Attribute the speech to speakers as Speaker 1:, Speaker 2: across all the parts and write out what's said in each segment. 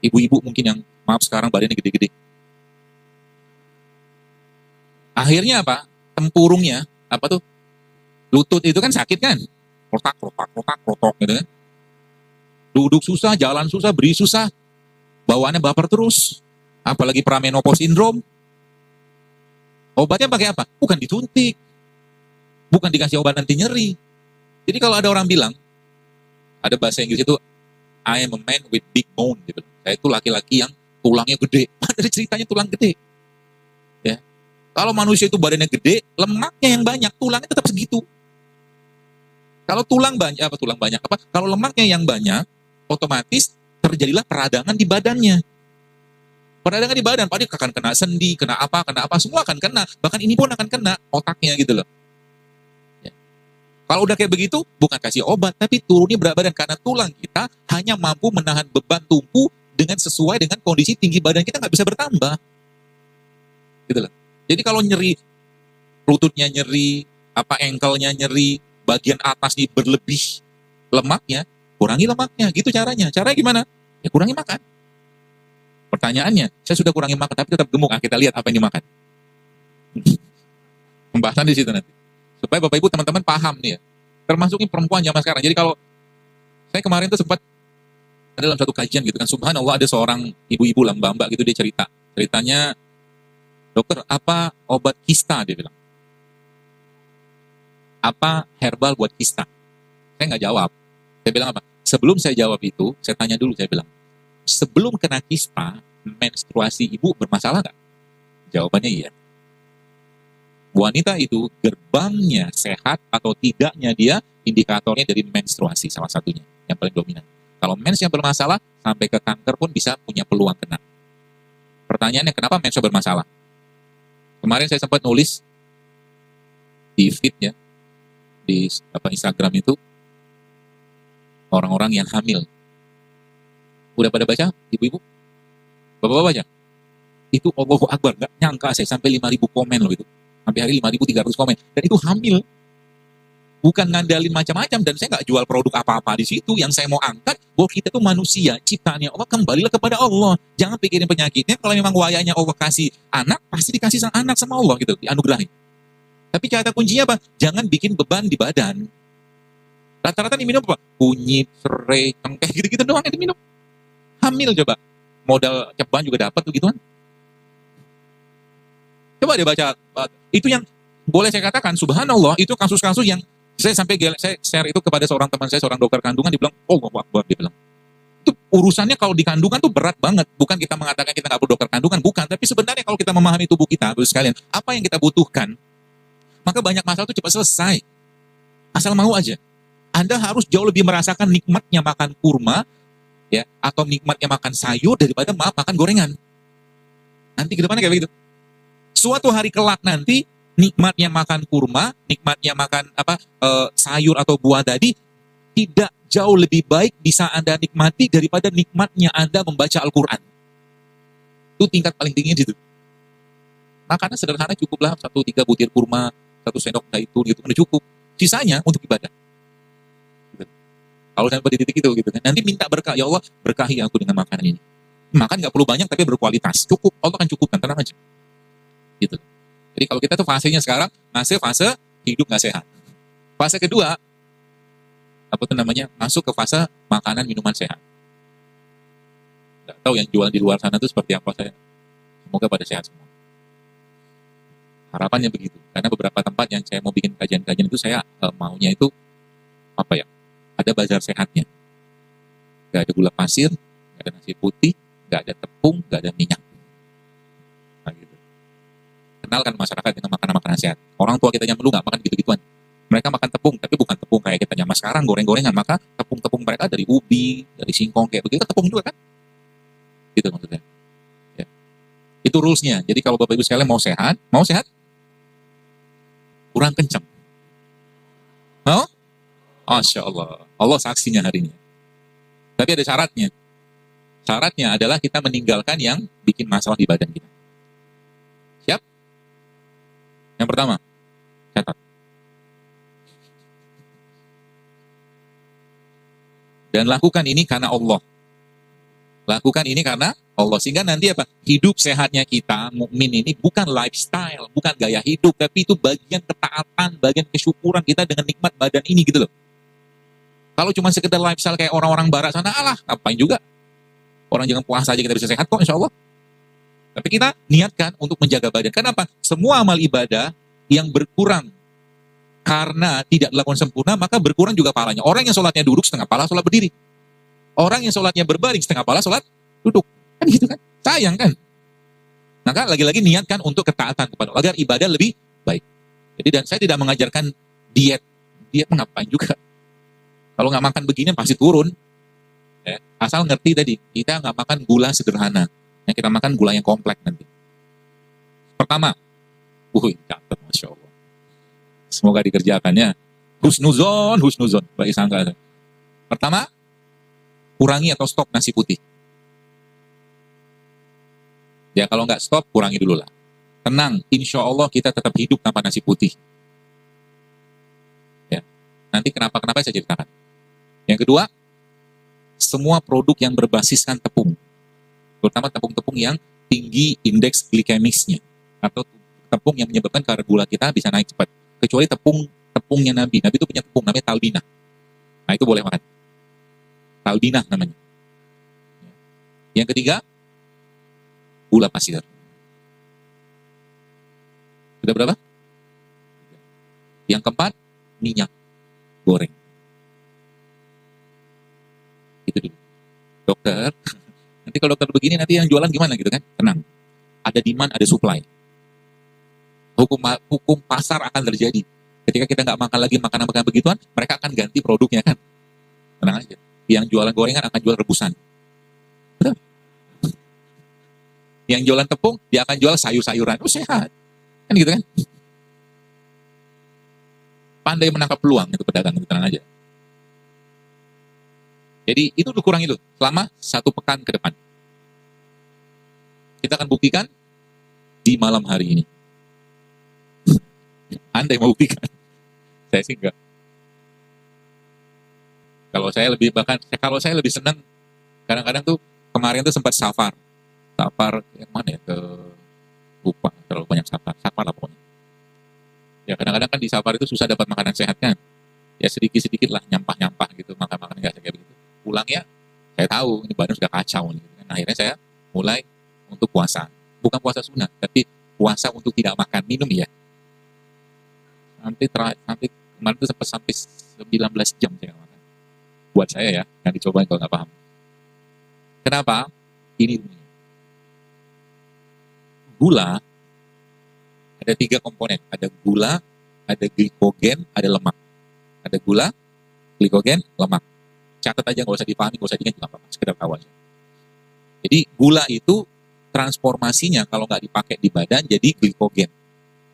Speaker 1: Ibu-ibu mungkin yang, maaf sekarang badannya gede-gede. Akhirnya apa? Tempurungnya, apa tuh? Lutut itu kan sakit kan? Rotak, rotak, rotak, rotok gitu kan. Duduk susah, jalan susah, beri susah. Bawaannya baper terus. Apalagi pramenopause syndrome. Obatnya pakai apa? Bukan disuntik. Bukan dikasih obat anti nyeri. Jadi kalau ada orang bilang, ada bahasa Inggris itu, I am a man with big bone. Gitu. Saya itu laki-laki yang tulangnya gede. Ada ceritanya tulang gede. Ya. Kalau manusia itu badannya gede, lemaknya yang banyak, tulangnya tetap segitu. Kalau tulang banyak, kalau lemaknya yang banyak, otomatis terjadilah peradangan di badannya. Peradangan di badan, pasti akan kena sendi, kena apa, semua akan kena. Bahkan ini pun akan kena otaknya gitu loh. Ya. Kalau udah kayak begitu, bukan kasih obat, tapi turunin berat badan. Karena tulang kita hanya mampu menahan beban tubuh dengan sesuai dengan kondisi tinggi badan kita, nggak bisa bertambah. Gitu loh. Jadi kalau nyeri, lututnya nyeri, ankle-nya nyeri, bagian atas nih berlebih lemaknya, kurangi lemaknya. Gitu caranya. Caranya gimana? Ya kurangi makan. Pertanyaannya, saya sudah kurangi makan, tapi tetap gemuk. Kita lihat apa yang dimakan. Pembahasan di situ nanti. Supaya Bapak Ibu teman-teman paham nih ya. Termasuk ini perempuan zaman sekarang. Jadi kalau saya kemarin tuh sempat ada dalam satu kajian gitu kan, subhanallah ada seorang ibu-ibu lah, mbak-mbak gitu, dia cerita. Ceritanya, dokter, apa obat kista, dia bilang. Apa herbal buat kista? Saya nggak jawab. Saya bilang apa? Sebelum saya jawab itu, saya tanya dulu, saya bilang, sebelum kena kista, menstruasi ibu bermasalah nggak? Jawabannya iya. Wanita itu gerbangnya sehat atau tidaknya dia, indikatornya dari menstruasi salah satunya, yang paling dominan. Kalau mens yang bermasalah, sampai ke kanker pun bisa punya peluang kena. Pertanyaannya, kenapa mens bermasalah? Kemarin saya sempat nulis di feed ya, di Instagram itu, orang-orang yang hamil. Udah pada baca, ibu-ibu? Bapak-bapak baca? Itu Allahu Akbar, nggak nyangka saya sampai 5.000 komen loh itu. Sampai hari 5.300 komen. Dan itu hamil. Bukan ngandalin macam-macam, dan saya nggak jual produk apa-apa di situ. Yang saya mau angkat, bahwa kita tuh manusia, ciptaannya Allah, kembalilah kepada Allah. Jangan pikirin penyakitnya, kalau memang wayanya Allah kasih anak, pasti dikasih sang anak sama Allah gitu, dianugerahi. Tapi kata kuncinya apa? Jangan bikin beban di badan. Rata-rata diminum apa? Kunyit, serai, cengkeh, gitu-gitu doang yang diminum. Hamil coba. Modal ceban juga dapat tuh gituan. Coba dia baca. Itu yang boleh saya katakan, subhanallah, itu kasus-kasus yang saya share itu kepada seorang teman saya, seorang dokter kandungan, dia bilang, oh Akbar, dia bilang. Itu urusannya kalau di kandungan tuh berat banget. Bukan kita mengatakan kita nggak perlu dokter kandungan, bukan. Tapi sebenarnya kalau kita memahami tubuh kita, terus sekalian, apa yang kita butuhkan, maka banyak masalah itu cepat selesai. Asal mau aja. Anda harus jauh lebih merasakan nikmatnya makan kurma, ya, atau nikmatnya makan sayur daripada makan gorengan. Nanti ke depannya kayak begitu. Suatu hari kelak nanti, nikmatnya makan kurma, nikmatnya makan sayur atau buah tadi, tidak jauh lebih baik bisa Anda nikmati daripada nikmatnya Anda membaca Al-Quran. Itu tingkat paling tinggi di situ. Makanan sederhana cukuplah 1-3 butir kurma, 1 sendok zaitun gitu, udah cukup. Sisanya untuk ibadah. Gitu. Kalau sampai di titik itu gitu kan, nanti minta berkah, ya Allah berkahi aku dengan makanan ini. Makan nggak perlu banyak tapi berkualitas, cukup, Allah akan cukupkan, tenang aja. Gitu. Jadi kalau kita tuh fasenya sekarang, fase hidup nggak sehat. Fase kedua, masuk ke fase makanan minuman sehat. Nggak tahu yang jualan di luar sana tuh seperti apa, saya semoga pada sehat semua. Harapannya begitu, karena beberapa tempat yang saya mau bikin kajian-kajian itu saya maunya itu ada bazar sehatnya. Nggak ada gula pasir, nggak ada nasi putih, nggak ada tepung, nggak ada minyak. Nah, gitu. Kenalkan masyarakat dengan makanan-makanan sehat. Orang tua kita yang dulu nggak makan gitu-gituan. Mereka makan tepung, tapi bukan tepung kayak kita zaman sekarang goreng-gorengan. Maka tepung-tepung mereka dari ubi, dari singkong kayak begitu, tepung juga kan? Gitu maksudnya. Ya. Itu rules-nya. Jadi kalau Bapak Ibu sekalian mau sehat, kurang kencang. Mau? Masya Allah. Allah saksinya hari ini. Tapi ada syaratnya. Syaratnya adalah kita meninggalkan yang bikin masalah di badan kita. Siap? Yang pertama, catat. Dan lakukan ini karena Allah. Lakukan ini karena Allah. Sehingga nanti apa? Hidup sehatnya kita, mukmin ini bukan lifestyle, bukan gaya hidup, tapi itu bagian ketaatan, bagian kesyukuran kita dengan nikmat badan ini gitu loh. Kalau cuma sekedar lifestyle kayak orang-orang barat sana, alah, ngapain juga. Orang jangan puasa aja kita bisa sehat kok, insya Allah. Tapi kita niatkan untuk menjaga badan. Kenapa? Semua amal ibadah yang berkurang karena tidak dilakukan sempurna, maka berkurang juga pahalanya. Orang yang sholatnya duduk, setengah pahala sholat berdiri. Orang yang sholatnya berbaring, setengah pahala sholat duduk. Kan gitu kan? Sayang kan? Maka lagi-lagi niatkan untuk ketaatan kepada Allah, agar ibadah lebih baik. Jadi dan saya tidak mengajarkan diet. Diet ngapain juga? Kalau nggak makan begini pasti turun. Ya. Asal ngerti tadi, kita nggak makan gula sederhana. Yang kita makan gula yang kompleks nanti. Pertama, catat, Masya Allah. Semoga dikerjakannya. Husnuzon, baik sangka. Pertama, kurangi atau stop nasi putih. Ya kalau nggak stop, kurangi dulu lah. Tenang, insya Allah kita tetap hidup tanpa nasi putih. Ya, nanti kenapa-kenapa saya ceritakan. Yang kedua, semua produk yang berbasiskan tepung, terutama tepung-tepung yang tinggi indeks glikemiksnya, atau tepung yang menyebabkan kadar gula kita bisa naik cepat. Kecuali tepungnya Nabi itu punya tepung namanya talbinah. Nah itu boleh makan. Talbinah namanya. Yang ketiga, gula pasir. Sudah berapa? Yang keempat, minyak goreng. Itu dulu. Dokter, nanti kalau dokter begini nanti yang jualan gimana gitu kan? Tenang. Ada demand, ada supply. Hukum pasar akan terjadi. Ketika kita nggak makan lagi makanan-makanan begituan, mereka akan ganti produknya kan. Tenang aja. Yang jualan gorengan akan jual rebusan. Betul? Yang jualan tepung, dia akan jual sayur-sayuran. Oh sehat. Kan gitu kan? Pandai menangkap peluang itu pedagang, itu tenang aja. Jadi itu kurang itu selama 1 pekan ke depan. Kita akan buktikan di malam hari ini. Anda yang mau buktikan. Saya sih enggak. Kalau saya lebih senang, kadang-kadang tuh kemarin tuh sempat safar yang mana ya, ke lupa, terlalu banyak safar lah pokoknya. Ya kadang-kadang kan di safar itu susah dapat makanan sehat kan. Ya sedikit-sedikit lah nyampah gitu, makan nggak kayak begitu. Pulang ya, saya tahu ini badan sudah kacau nih. Nah, akhirnya saya mulai untuk puasa, bukan puasa sunat, tapi puasa untuk tidak makan minum ya. Nanti kemarin itu sempat sampai 19 jam saya makan. Buat saya ya, yang dicobain kalau nggak paham. Kenapa? Ini gula ada 3 komponen. Ada gula, ada glikogen, ada lemak. Ada gula, glikogen, lemak. Catat aja, nggak usah dipahami, nggak usah diingat juga apa-apa, sekedar tahu aja. Jadi gula itu transformasinya kalau nggak dipakai di badan jadi glikogen.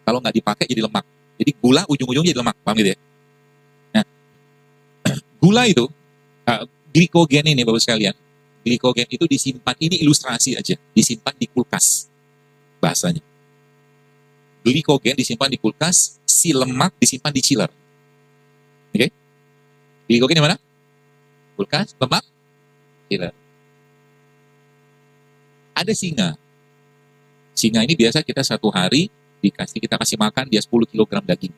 Speaker 1: Kalau nggak dipakai jadi lemak. Jadi gula ujung-ujungnya jadi lemak, paham gitu ya? Nah, gula itu, glikogen ini Bapak sekalian, glikogen itu disimpan, ini ilustrasi aja, disimpan di kulkas bahasanya. Glikogen disimpan di kulkas, si lemak disimpan di chiller. Oke? Glikogen di mana? Kulkas, lemak, chiller. Ada singa. Singa ini biasa kita 1 hari kita kasih makan dia 10 kg daging.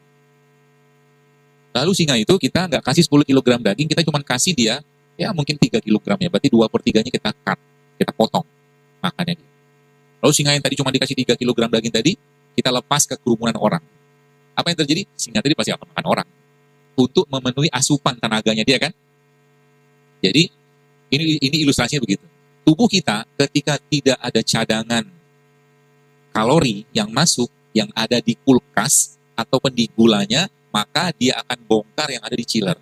Speaker 1: Lalu singa itu kita nggak kasih 10 kg daging, kita cuma kasih dia ya mungkin 3 kg ya, berarti 2/3-nya kita cut, kita potong makannya dia. Lalu singa yang tadi cuma dikasih 3 kg daging tadi, kita lepas ke kerumunan orang. Apa yang terjadi? Singa tadi pasti akan makan orang untuk memenuhi asupan tenaganya dia kan. Jadi ini ilustrasinya begitu. Tubuh kita ketika tidak ada cadangan kalori yang masuk, yang ada di kulkas ataupun di gulanya, maka dia akan bongkar yang ada di chiller.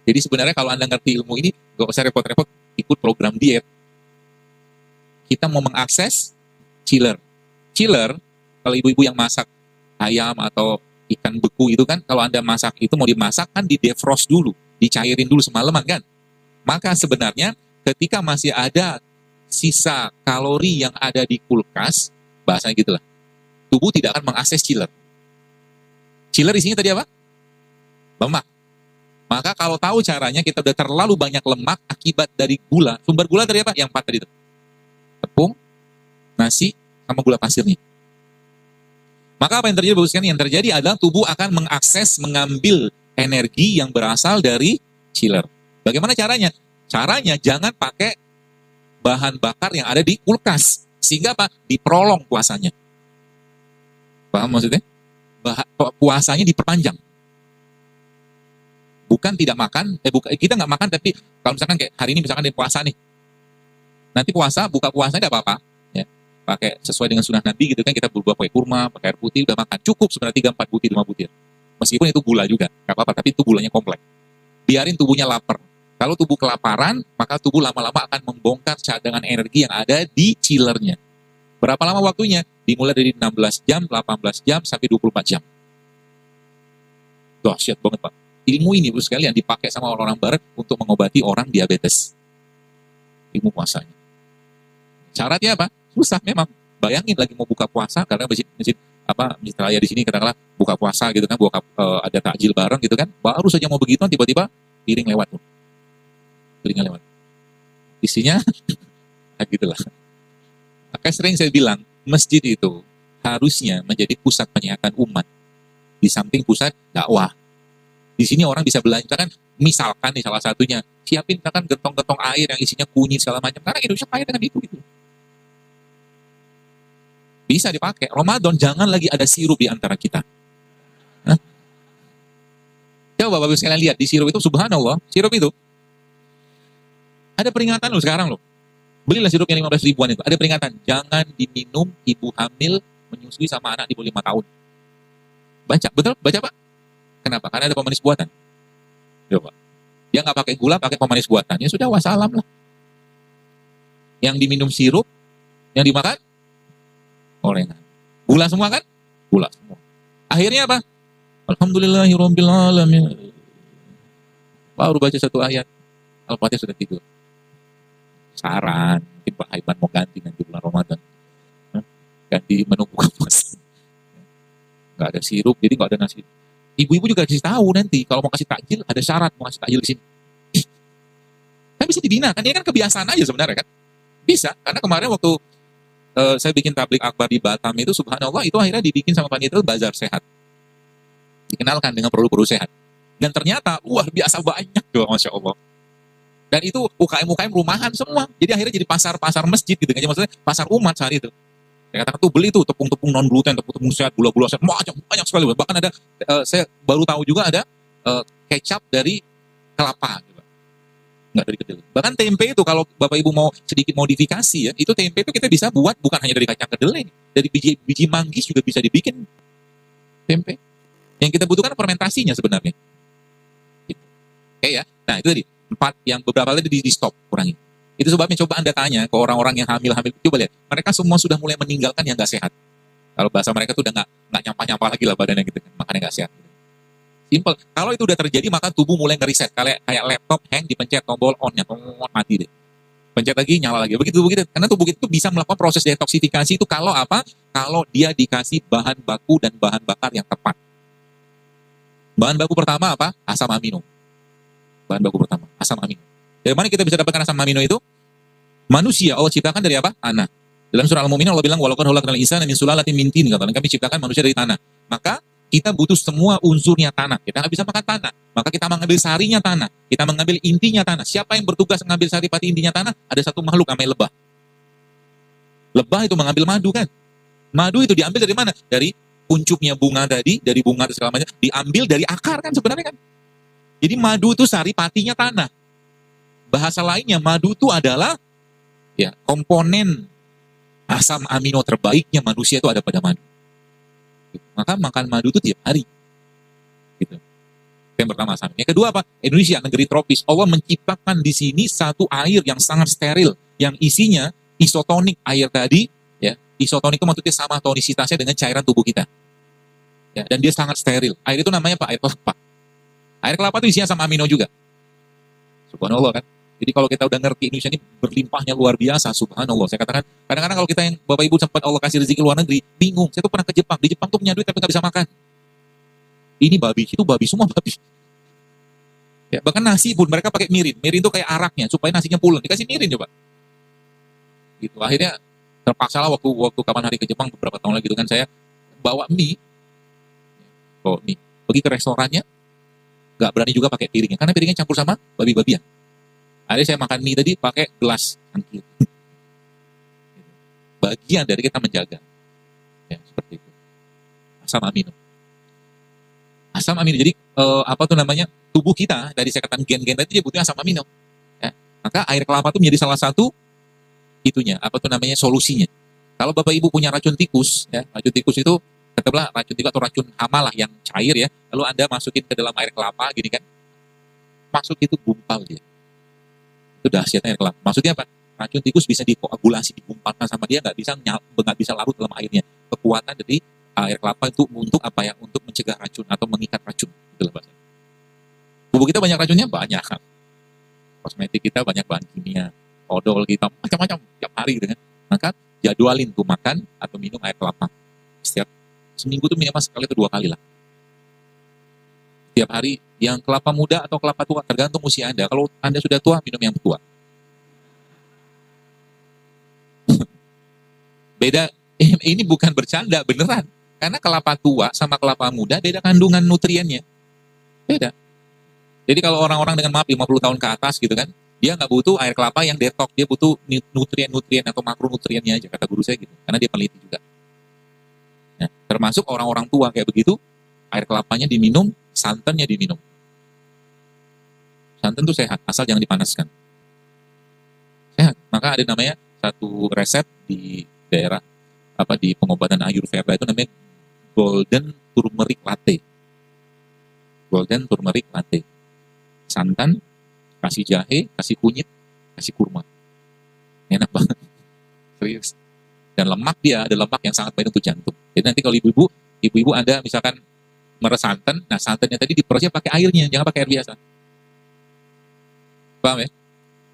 Speaker 1: Jadi sebenarnya kalau Anda ngerti ilmu ini, gak usah repot-repot ikut program diet. Kita mau mengakses chiller. Chiller, kalau ibu-ibu yang masak ayam atau ikan beku itu kan, kalau Anda masak itu mau dimasak kan di defrost dulu, dicairin dulu semalaman kan. Maka sebenarnya ketika masih ada sisa kalori yang ada di kulkas, bahasanya gitulah, tubuh tidak akan mengakses chiller. Chiller isinya tadi apa? Lemak. Maka kalau tahu caranya, kita udah terlalu banyak lemak akibat dari gula. Sumber gula dari apa? Yang 4 tadi itu. Tepung, nasi, sama gula pasirnya. Maka apa yang terjadi, Bapak sekalian? Yang terjadi adalah tubuh akan mengakses, mengambil energi yang berasal dari chiller. Bagaimana caranya? Caranya jangan pakai bahan bakar yang ada di kulkas. Sehingga apa? Diprolong puasanya. Paham maksudnya? Puasanya diperpanjang. Bukan tidak makan, kita nggak makan, tapi kalau misalkan kayak hari ini misalkan ada puasa nih, nanti buka puasa tidak apa-apa, ya, pakai sesuai dengan sunnah Nabi gitu kan, kita berbuat pakai kurma, pakai air putih, udah makan, cukup sebenarnya 3-4 butir, 5 butir, meskipun itu gula juga, nggak apa-apa, tapi itu gulanya kompleks, biarin tubuhnya lapar. Kalau tubuh kelaparan, maka tubuh lama-lama akan membongkar cadangan energi yang ada di chillernya. Berapa lama waktunya? Dimulai dari 16 jam, 18 jam, sampai 24 jam. Dahsyat banget, Pak. Ilmu ini, Bapak sekalian, dipakai sama orang-orang barat untuk mengobati orang diabetes. Ilmu puasanya. Syaratnya apa? Susah memang. Bayangin lagi mau buka puasa, karena masjid raya di sini katakanlah buka puasa gitu kan, ada takjil bareng gitu kan, baru saja mau begitu, tiba-tiba piring lewat tuh. Piringnya lewat. Isinya, gitulah. Maka sering saya bilang, masjid itu harusnya menjadi pusat penyehakan umat. Di samping pusat dakwah. Di sini orang bisa belanja kan, misalkan nih salah satunya, siapin misalkan gentong-gentong air yang isinya kunyit segala macam, karena Indonesia kaya dengan itu gitu. Bisa dipakai. Ramadan jangan lagi ada sirup di antara kita. Hah? Coba Bapak sekalian lihat di sirup itu, subhanallah, sirup itu ada peringatan loh sekarang loh. Belilah sirup yang 15 ribuan itu. Ada peringatan, jangan diminum ibu hamil menyusui sama anak di bawah 5 tahun. Baca, betul? Baca Pak? Kenapa? Karena ada pemanis buatan. Coba. Dia nggak pakai gula, pakai pemanis buatan. Ya sudah, wassalam lah. Yang diminum sirup, yang dimakan gorengan. Gula semua kan? Gula semua. Akhirnya apa? Alhamdulillahirabbil alamin. Baru baca 1 ayat, Al-Fatihah sudah tidur. Saran, mungkin Pak Haiban mau ganti nanti bulan Ramadan. Ganti menu buka puasa. Nggak ada sirup, jadi nggak ada nasi. Ibu-ibu juga kasih tahu nanti, kalau mau kasih takjil, ada syarat mau kasih takjil di sini. Kan bisa dibina, kan ini kan kebiasaan aja sebenarnya kan. Bisa, karena kemarin waktu saya bikin tablik akbar di Batam itu, subhanallah, itu akhirnya dibikin sama panitia bazar sehat. Dikenalkan dengan produk-produk sehat. Dan ternyata luar biasa banyak doa, Masya Allah. Dan itu UKM-UKM rumahan semua. Jadi akhirnya jadi pasar-pasar masjid gitu. Maksudnya pasar umat saat itu. Saya katakan tuh beli tuh tepung-tepung non gluten, tepung-tepung sehat, gula-gula sehat, banyak sekali. Bahkan ada, saya baru tahu juga ada kecap dari kelapa, gitu. Nggak dari kedelai. Bahkan tempe itu kalau Bapak Ibu mau sedikit modifikasi ya, itu tempe itu kita bisa buat bukan hanya dari kacang kedelai, dari biji manggis juga bisa dibikin tempe. Yang kita butuhkan fermentasinya sebenarnya. Gitu. Oke ya. Nah itu tadi 4 yang beberapa tadi di stop, kurangi. Itu sebabnya coba Anda tanya ke orang-orang yang hamil-hamil, coba lihat, mereka semua sudah mulai meninggalkan yang nggak sehat. Kalau bahasa mereka tuh udah nggak nyampah-nyampah lagi lah badannya gitu, makannya nggak sehat. Simple. Kalau itu udah terjadi, maka tubuh mulai ngereset. Kayak laptop hang, dipencet tombol on-nya, mati deh. Pencet lagi, nyala lagi. Begitu. Karena tubuh itu bisa melakukan proses detoksifikasi itu kalau apa? Kalau dia dikasih bahan baku dan bahan bakar yang tepat. Bahan baku pertama apa? Asam amino. Bahan baku pertama, asam amino. Dari mana kita bisa dapatkan asam amino itu? Manusia Allah ciptakan dari apa? Tanah. Dalam surah Al-Mu'minun Allah bilang walaupun khalaqnal insana min sulalatin min tin, kami ciptakan manusia dari tanah. Maka kita butuh semua unsurnya tanah. Kita nggak bisa makan tanah. Maka kita mengambil sarinya tanah. Kita mengambil intinya tanah. Siapa yang bertugas mengambil sari pati intinya tanah? Ada satu makhluk namanya lebah. Lebah itu mengambil madu kan? Madu itu diambil dari mana? Dari kuncupnya bunga tadi, dari bunga itu segala macam. Diambil dari akar kan sebenarnya kan? Jadi madu itu sari patinya tanah. Bahasa lainnya, madu itu adalah ya komponen asam amino terbaiknya manusia itu ada pada madu. Maka makan madu itu tiap hari. Gitu. Yang pertama asam. Yang kedua apa? Indonesia, negeri tropis. Allah menciptakan di sini satu air yang sangat steril, yang isinya isotonik air tadi. Ya, isotonik itu maksudnya sama tonisitasnya dengan cairan tubuh kita. Ya, dan dia sangat steril. Air itu namanya apa? Air kelapa. Air kelapa itu isinya asam amino juga. Subhanallah kan. Jadi kalau kita udah ngerti Indonesia ini berlimpahnya luar biasa, subhanallah. Saya katakan, kadang-kadang kalau kita yang Bapak Ibu sempat Allah kasih rezeki luar negeri, bingung. Saya tuh pernah ke Jepang. Di Jepang tuh punya duit tapi nggak bisa makan. Ini babi, itu babi, semua babi. Ya, bahkan nasi pun mereka pakai mirin. Mirin itu kayak araknya supaya nasinya pulen. Dikasih mirin coba. Gitu. Akhirnya terpaksa lah waktu kapan hari ke Jepang beberapa tahun lagi gitu kan saya bawa mie, pergi ke restorannya, nggak berani juga pakai piringnya karena piringnya campur sama babi-babian. Akhirnya saya makan mie tadi pakai gelas cangkir. Bagian dari kita menjaga, ya seperti itu. Asam amino. Asam amino. Jadi apa tuh namanya? Tubuh kita dari saya katakan gen-gen tadi dia butuh asam amino. Ya. Maka air kelapa itu menjadi salah satu itunya, apa tuh namanya solusinya. Kalau Bapak Ibu punya racun tikus, ya, racun tikus itu katakanlah racun tikus atau racun hama lah yang cair ya, lalu Anda masukin ke dalam air kelapa gini kan, masuk itu gumpal dia. Itu dahsyatnya air kelapa. Maksudnya apa? Racun tikus bisa dikoagulasi, digumpalkan sama dia, nggak bisa larut dalam airnya. Kekuatan dari air kelapa itu untuk apa ya? Untuk mencegah racun atau mengikat racun. Itulah bahasa. Tubuh kita banyak racunnya banyak. Kosmetik kita banyak bahan kimia, odol kita macam-macam tiap hari gitu kan. Maka jadwalin tuh makan atau minum air kelapa. Setiap seminggu tuh minimal sekali atau 2 kali lah. Tiap hari yang kelapa muda atau kelapa tua tergantung usia Anda. Kalau Anda sudah tua, minum yang tua. Beda, ini bukan bercanda, beneran. Karena kelapa tua sama kelapa muda beda kandungan nutriennya. Beda. Jadi kalau orang-orang dengan maaf 50 tahun ke atas gitu kan, dia nggak butuh air kelapa yang detox, dia butuh nutrien-nutrien atau makronutriennya aja, kata guru saya gitu. Karena dia peneliti juga. Nah, termasuk orang-orang tua kayak begitu, air kelapanya diminum, santannya diminum. Santan itu sehat, asal jangan dipanaskan. Sehat. Maka ada namanya satu resep di daerah apa di pengobatan Ayurveda itu namanya golden turmeric latte. Golden turmeric latte. Santan, kasih jahe, kasih kunyit, kasih kurma. Enak banget. Serius. Dan lemak dia, ada lemak yang sangat baik untuk jantung. Jadi nanti kalau ibu-ibu Anda misalkan meres santan, nah santannya tadi diperosnya pakai airnya, jangan pakai air biasa. Paham ya?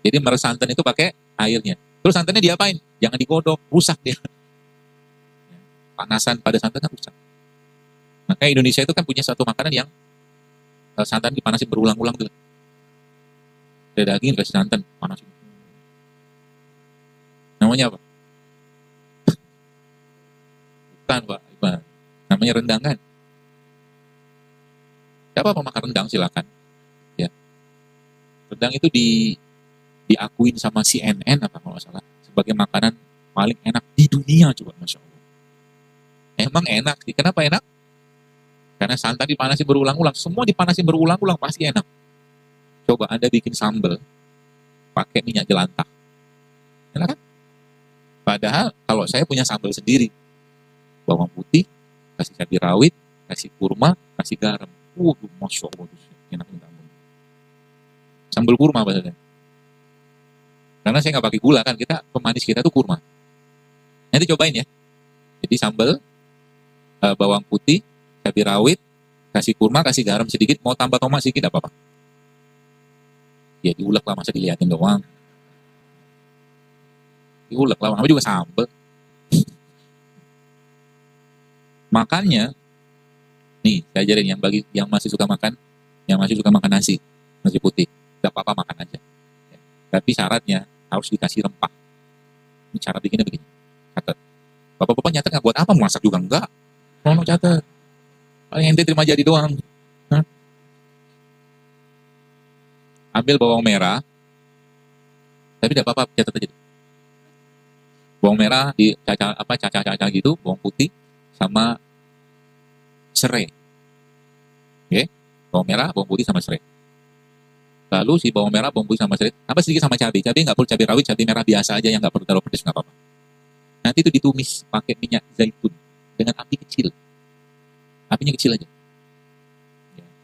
Speaker 1: Jadi meres santan itu pakai airnya. Terus santannya diapain? Jangan digodok, rusak dia. Panasan pada santan kan rusak. Maka Indonesia itu kan punya satu makanan yang santan dipanasin berulang-ulang tuh. Ada daging dikasih santan, panasin. Namanya apa? Bukan Pak, Iban. Namanya rendang kan? Siapa mau makan rendang silakan. Ya. Rendang itu diakuin sama CNN apa kalau nggak salah sebagai makanan paling enak di dunia coba, Masya Allah. Emang enak sih. Kenapa enak? Karena santan dipanasin berulang-ulang. Semua dipanasin berulang-ulang pasti enak. Coba Anda bikin sambal pakai minyak jelantah. Enak kan? Padahal kalau saya punya sambal sendiri, bawang putih, kasih cabai rawit, kasih kurma, kasih garam. Waduh, Masya Allah, enak minta ampun. Sambal kurma bahasanya. Karena saya nggak pakai gula kan, pemanis kita tuh kurma. Nanti cobain ya. Jadi sambal, bawang putih, cabai rawit, kasih kurma, kasih garam sedikit, mau tambah tomat sedikit apa-apa. Ya diulek lah, masa dilihatin doang. Diulek lah, namanya juga sambal. Makannya, nih saya ajarin yang masih suka makan, nasi putih, gak apa-apa makan aja. Ya. Tapi syaratnya harus dikasih rempah. Ini cara bikinnya begini, catat. Bapak-bapak nyatet nggak buat apa, masak juga enggak. Mau catat. Paling ente terima jadi doang. Hah? Ambil bawang merah, tapi tidak apa-apa, catat aja. Bawang merah cacah gitu, bawang putih sama serai. Oke, bawang merah, bawang putih sama serai. Lalu si bawang merah, bawang putih sama serai, tambah sedikit sama cabai. Cabai nggak perlu cabai rawit, cabai merah biasa aja yang nggak perlu terlalu pedas, nggak apa-apa. Nanti itu ditumis pakai minyak zaitun dengan api kecil. Apinya kecil aja.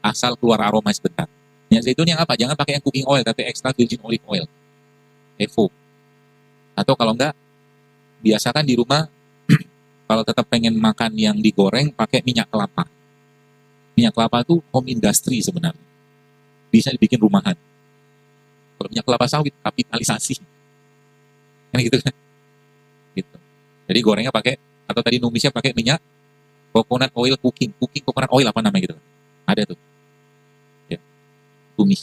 Speaker 1: Asal keluar aroma sebentar. Minyak zaitun yang apa? Jangan pakai yang cooking oil, tapi extra virgin olive oil. EVO. Atau kalau enggak, biasakan di rumah, kalau tetap pengen makan yang digoreng, pakai minyak kelapa. Minyak kelapa itu home industry sebenarnya. Bisa dibikin rumahan. Kalau minyak kelapa sawit, kapitalisasi. Kan gitu kan? Gitu. Jadi gorengnya pakai, atau tadi numisnya pakai minyak coconut oil cooking coconut oil apa namanya gitu. Ada tuh. Ya. Tumis.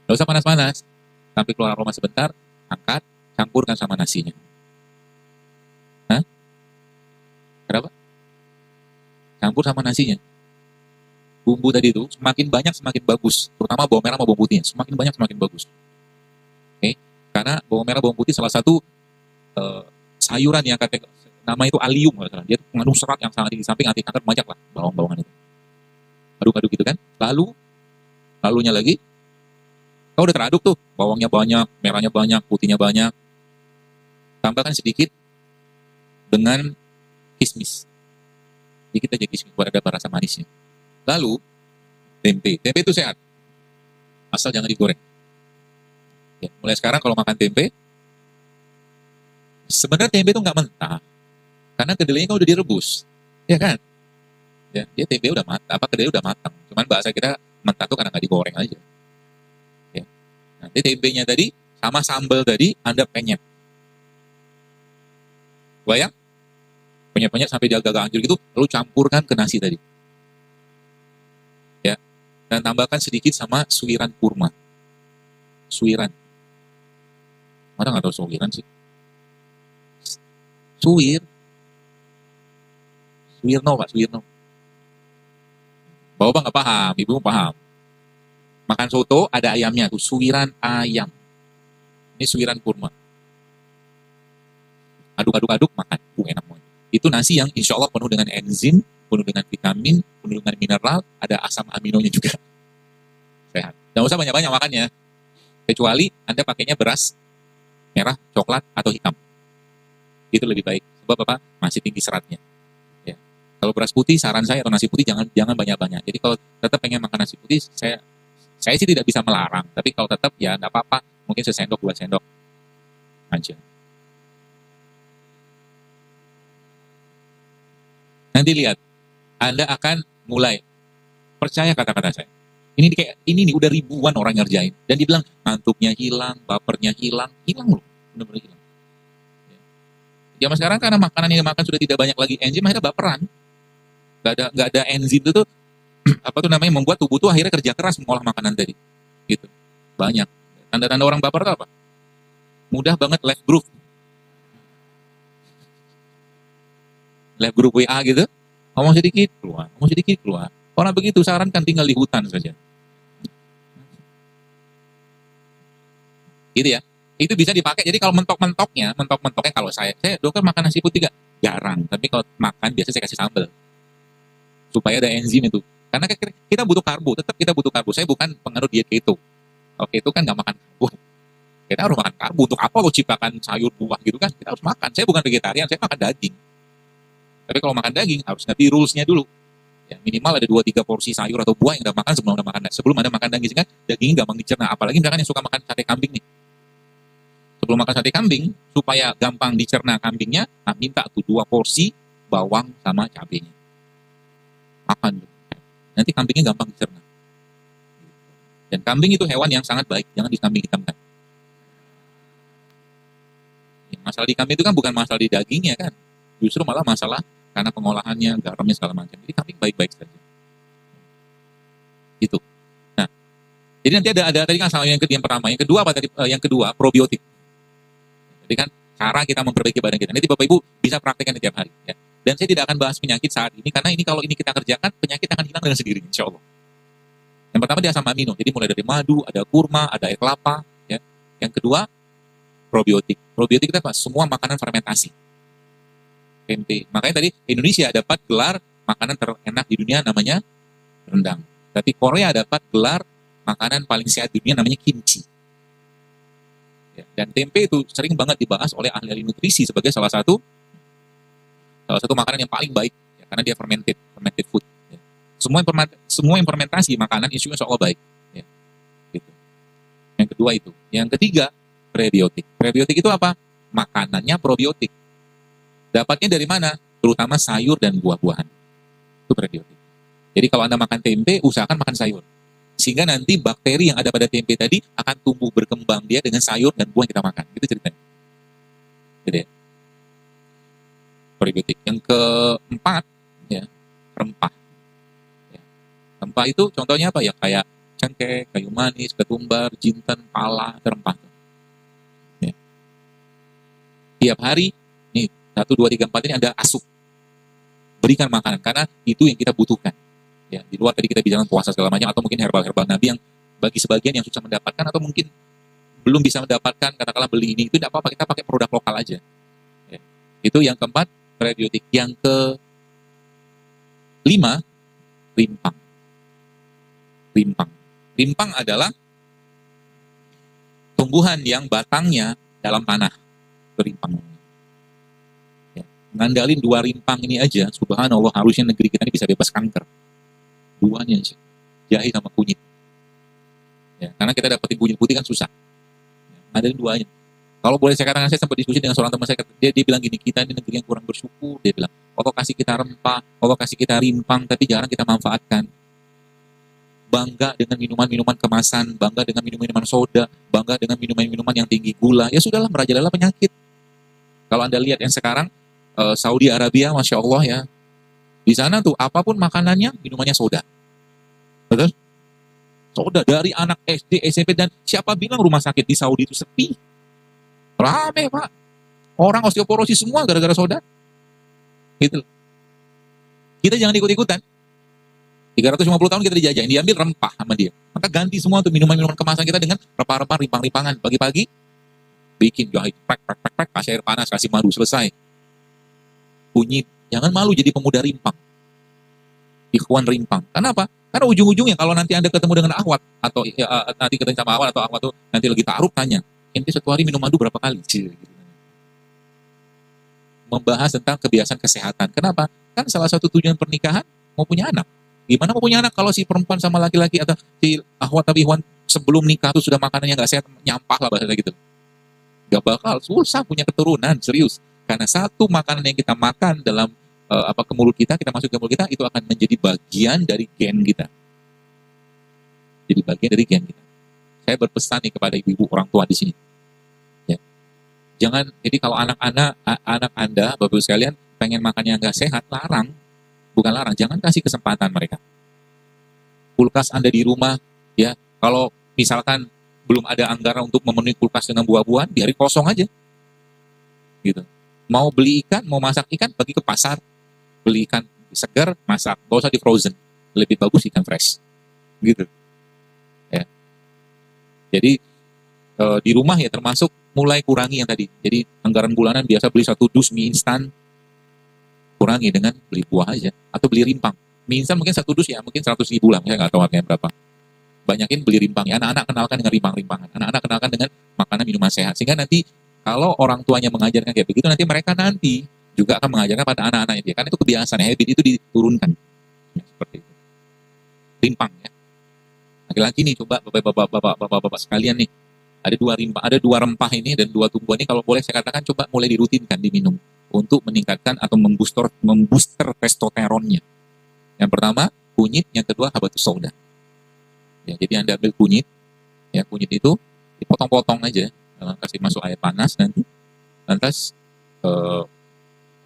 Speaker 1: Nggak usah panas-panas. Sampai keluar aroma sebentar, angkat, campurkan sama nasinya. Hah? Kenapa? Campur sama nasinya. Bumbu tadi itu semakin banyak semakin bagus. Terutama bawang merah sama bawang putih. Semakin banyak semakin bagus. Oke? Karena bawang merah bawang putih salah satu sayuran yang nama itu alium. Dia mengandung serat yang sangat tinggi. Samping anti kanker banyak lah bawang-bawangan itu. Aduk-aduk gitu kan. Lalunya lagi, kau udah teraduk tuh. Bawangnya banyak, merahnya banyak, putihnya banyak. Tambahkan sedikit dengan kismis. Sedikit aja kismis buat ada rasa manisnya. Lalu, tempe. Tempe itu sehat. Asal jangan digoreng. Ya, mulai sekarang kalau makan tempe, sebenarnya tempe itu nggak mentah. Karena kedelainya kan udah direbus. Ya kan? Ya, dia tempe udah matang, kedelai udah matang. Cuman bahasa kita mentah tuh karena nggak digoreng aja. Ya. Nanti tempenya tadi, sama sambal tadi, Anda penyet. Bayang? Penyet-penyet sampai dia agak hancur gitu, lalu campurkan ke nasi tadi. Ya. Dan tambahkan sedikit sama suiran kurma. Suiran. Mana nggak tahu suiran sih? Suwirno Pak, Suwirno. Bapak nggak paham, ibu paham. Makan soto ada ayamnya tuh, suiran ayam. Ini suiran kurma. Aduk-aduk makan, enak banget. Itu nasi yang insya Allah penuh dengan enzim, penuh dengan vitamin, penuh dengan mineral, ada asam aminonya juga. Sehat. Jangan usah banyak-banyak makannya. Kecuali Anda pakainya beras merah, coklat, atau hitam. Itu lebih baik. Sebab apa? Masih tinggi seratnya. Ya. Kalau beras putih, saran saya atau nasi putih jangan banyak-banyak. Jadi kalau tetap pengen makan nasi putih, saya sih tidak bisa melarang. Tapi kalau tetap ya nggak apa-apa. Mungkin sesendok, 2 sendok aja. Nanti lihat, Anda akan mulai percaya kata-kata saya. Ini nih udah ribuan orang ngerjain dan dibilang ngantuknya hilang, bapernya hilang loh, benar-benar hilang. Zaman sekarang karena makanan yang dimakan sudah tidak banyak lagi enzim, akhirnya baperan. Gak ada enzim itu tuh apa tuh namanya membuat tubuh tuh akhirnya kerja keras mengolah makanan tadi. Gitu. Banyak. Tanda-tanda orang baper itu apa? Mudah banget left group WA gitu. Ngomong sedikit keluar. Orang begitu sarankan tinggal di hutan saja. Gitu ya. Itu bisa dipakai. Jadi kalau mentok-mentoknya kalau saya dokter makan nasi putih gak? Jarang. Tapi kalau makan biasa saya kasih sambal. Supaya ada enzim itu. Karena kita butuh karbo, tetap kita butuh karbo. Saya bukan pengaruh diet keto. Kalau keto kan nggak makan karbo. Kita harus makan karbo. Untuk apa lo ciptakan sayur buah gitu kan? Kita harus makan. Saya bukan vegetarian, saya makan daging. Tapi kalau makan daging harus ngerti rules-nya dulu. Ya, minimal ada 2-3 porsi sayur atau buah yang Anda makan sebelum Anda makan daging. Sehingga dagingnya gampang dicerna. Apalagi misalkan yang suka makan sate kambing nih. Sebelum makan sate kambing, supaya gampang dicerna kambingnya, minta tuh 2 porsi bawang sama cabenya. Makan. Nanti kambingnya gampang dicerna. Dan kambing itu hewan yang sangat baik. Jangan dikambing hitamkan. Ya, masalah di kambing itu kan bukan masalah di dagingnya kan. Justru malah masalah karena pengolahannya, garamnya segala macam. Jadi kambing baik-baik saja. Gitu. Nah, jadi nanti ada tadi kan sama yang pertama, yang kedua apa tadi? Yang kedua probiotik. Jadi kan cara kita memperbaiki badan kita. Nanti Bapak Ibu bisa praktekkan tiap hari. Ya. Dan saya tidak akan bahas penyakit saat ini karena ini kalau ini kita kerjakan penyakit akan hilang dengan sendirinya, insya Allah. Yang pertama dia asam amino. Jadi mulai dari madu, ada kurma, ada air kelapa. Ya. Yang kedua probiotik. Probiotik itu apa? Semua makanan fermentasi. Tempe. Makanya tadi Indonesia dapat gelar makanan terenak di dunia namanya rendang. Tapi Korea dapat gelar makanan paling sehat di dunia namanya kimchi. Ya, dan tempe itu sering banget dibahas oleh ahli-ahli nutrisi sebagai salah satu makanan yang paling baik ya, karena dia fermented food. Ya. Semua yang fermentasi makanan insya Allah baik. Ya. Gitu. Yang kedua itu. Yang ketiga prebiotik. Prebiotik itu apa? Makanannya probiotik. Dapatnya dari mana? Terutama sayur dan buah-buahan. Itu prebiotik. Jadi kalau Anda makan tempe, usahakan makan sayur. Sehingga nanti bakteri yang ada pada tempe tadi akan tumbuh berkembang dia dengan sayur dan buah yang kita makan. Itu ceritanya. Jadi, prebiotik. Yang keempat, ya, rempah. Ya. Rempah itu contohnya apa ya? Kayak cengkeh, kayu manis, ketumbar, jinten, pala, rempah. Ya. Tiap hari, nih 1, 2, 3, 4 ini ada asup. Berikan makanan, karena itu yang kita butuhkan. Ya, di luar tadi kita bicara puasa segala macam, atau mungkin herbal-herbal Nabi yang bagi sebagian yang susah mendapatkan, atau mungkin belum bisa mendapatkan, katakanlah beli ini, itu tidak apa-apa, kita pakai produk lokal aja. Ya. Itu yang keempat, prebiotik. Yang kelima, rimpang. Rimpang adalah tumbuhan yang batangnya dalam tanah. Rimpang. Ya. Ngandalin 2 rimpang ini aja, subhanallah, harusnya negeri kita ini bisa bebas kanker. Duanya aja, jahe sama kunyit. Ya, karena kita dapetin kunyit putih kan susah. Ya, ngandalin 2-nya. Kalau boleh saya katakan, saya sempat diskusi dengan seorang teman saya, dia bilang gini, kita ini negeri yang kurang bersyukur, dia bilang, Allah kasih kita rempah, Allah kasih kita rimpang, tapi jarang kita manfaatkan. Bangga dengan minuman-minuman kemasan, bangga dengan minuman-minuman soda, bangga dengan minuman-minuman yang tinggi gula, ya sudahlah, merajalela penyakit. Kalau Anda lihat yang sekarang, Saudi Arabia, Masya Allah ya, di sana tuh apapun makanannya, minumannya soda. Betul? Soda dari anak SD, SMP, dan siapa bilang rumah sakit di Saudi itu sepi? Rame, Pak. Orang osteoporosis semua gara-gara soda. Gitu. Kita jangan ikut-ikutan. 350 tahun kita dijajahin, diambil rempah sama dia. Maka ganti semua tuh minuman-minuman kemasan kita dengan rempah-rempah, rimpang-rimpangan. Pagi-pagi, bikin jahit, prek, kasih air panas, kasih madu, selesai. Kunyit. Jangan malu jadi pemuda rimpang. Ikhwan rimpang. Kenapa? Karena ujung-ujungnya kalau nanti Anda ketemu dengan akhwat, atau nanti ketemu sama akhwat, atau akhwat tuh nanti lagi ta'aruf, tanya, ente satu hari minum madu berapa kali? Membahas tentang kebiasaan kesehatan. Kenapa? Kan salah satu tujuan pernikahan mau punya anak. Gimana mau punya anak kalau si perempuan sama laki-laki atau si akhwat atau ikhwan sebelum nikah tuh sudah makanannya nggak sehat, nyampah lah bahasa gitu. Gak bakal susah punya keturunan, serius. Karena satu makanan yang kita makan dalam ke mulut kita masuk ke mulut kita, itu akan menjadi bagian dari gen kita. Jadi bagian dari gen kita. Saya berpesan nih kepada ibu-ibu orang tua di sini. Ya. Jangan, jadi kalau anak Anda, Bapak Ibu sekalian, pengen makannya nggak sehat, larang. Bukan larang, jangan kasih kesempatan mereka. Kulkas Anda di rumah, ya, kalau misalkan belum ada anggaran untuk memenuhi kulkas dengan buah-buahan, biarin kosong aja. Gitu. Mau beli ikan, mau masak ikan, pergi ke pasar. Beli ikan segar, masak, gak usah di frozen. Lebih bagus ikan fresh. Gitu. Ya. Jadi di rumah ya termasuk mulai kurangi yang tadi. Jadi anggaran bulanan biasa beli 1 dus mie instan, kurangi dengan beli buah aja. Atau beli rimpang. Mie instan mungkin 1 dus ya, mungkin 100.000 lah, saya nggak tahu harganya berapa. Banyakin beli rimpang ya. Anak-anak kenalkan dengan rimpang-rimpangan. Anak-anak kenalkan dengan makanan minuman sehat. Sehingga nanti kalau orang tuanya mengajarkan kayak begitu, nanti mereka nanti juga akan mengajarkan pada anak-anaknya dia. Karena itu kebiasaan, habit itu diturunkan. Ya, seperti itu. Rimpang ya. Laki-laki nih, coba bapak-bapak sekalian nih. Ada 2 rempah ini dan 2 tumbuhan ini, kalau boleh saya katakan coba mulai dirutinkan diminum untuk meningkatkan atau membooster testosteronnya. Yang pertama kunyit, yang kedua habatus sauda. Ya, jadi Anda ambil kunyit, ya kunyit itu dipotong-potong aja, kasih masuk air panas nanti, lantas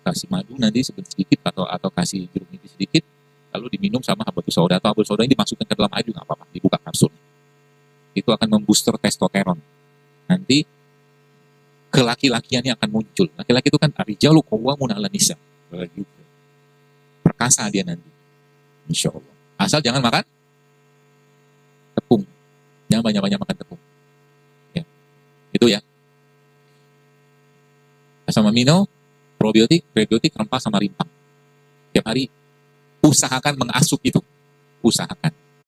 Speaker 1: kasih madu nanti sedikit atau kasih jeruk nipis sedikit, lalu diminum sama habatus sauda, atau habatus sauda ini dimasukkan ke dalam air juga nggak apa-apa, dibuka kapsul. Itu akan membooster testosteron. Nanti kelaki-lakiannya akan muncul. Laki-laki itu kan ar-rijalu qawwamun 'alan nisa. Perkasa dia nanti. Insya Allah. Asal jangan makan tepung. Jangan banyak-banyak makan tepung. Ya. Itu ya. Asam amino, probiotik, prebiotik, rempah sama rimpang. Tiap hari usahakan mengasup itu. Usahakan.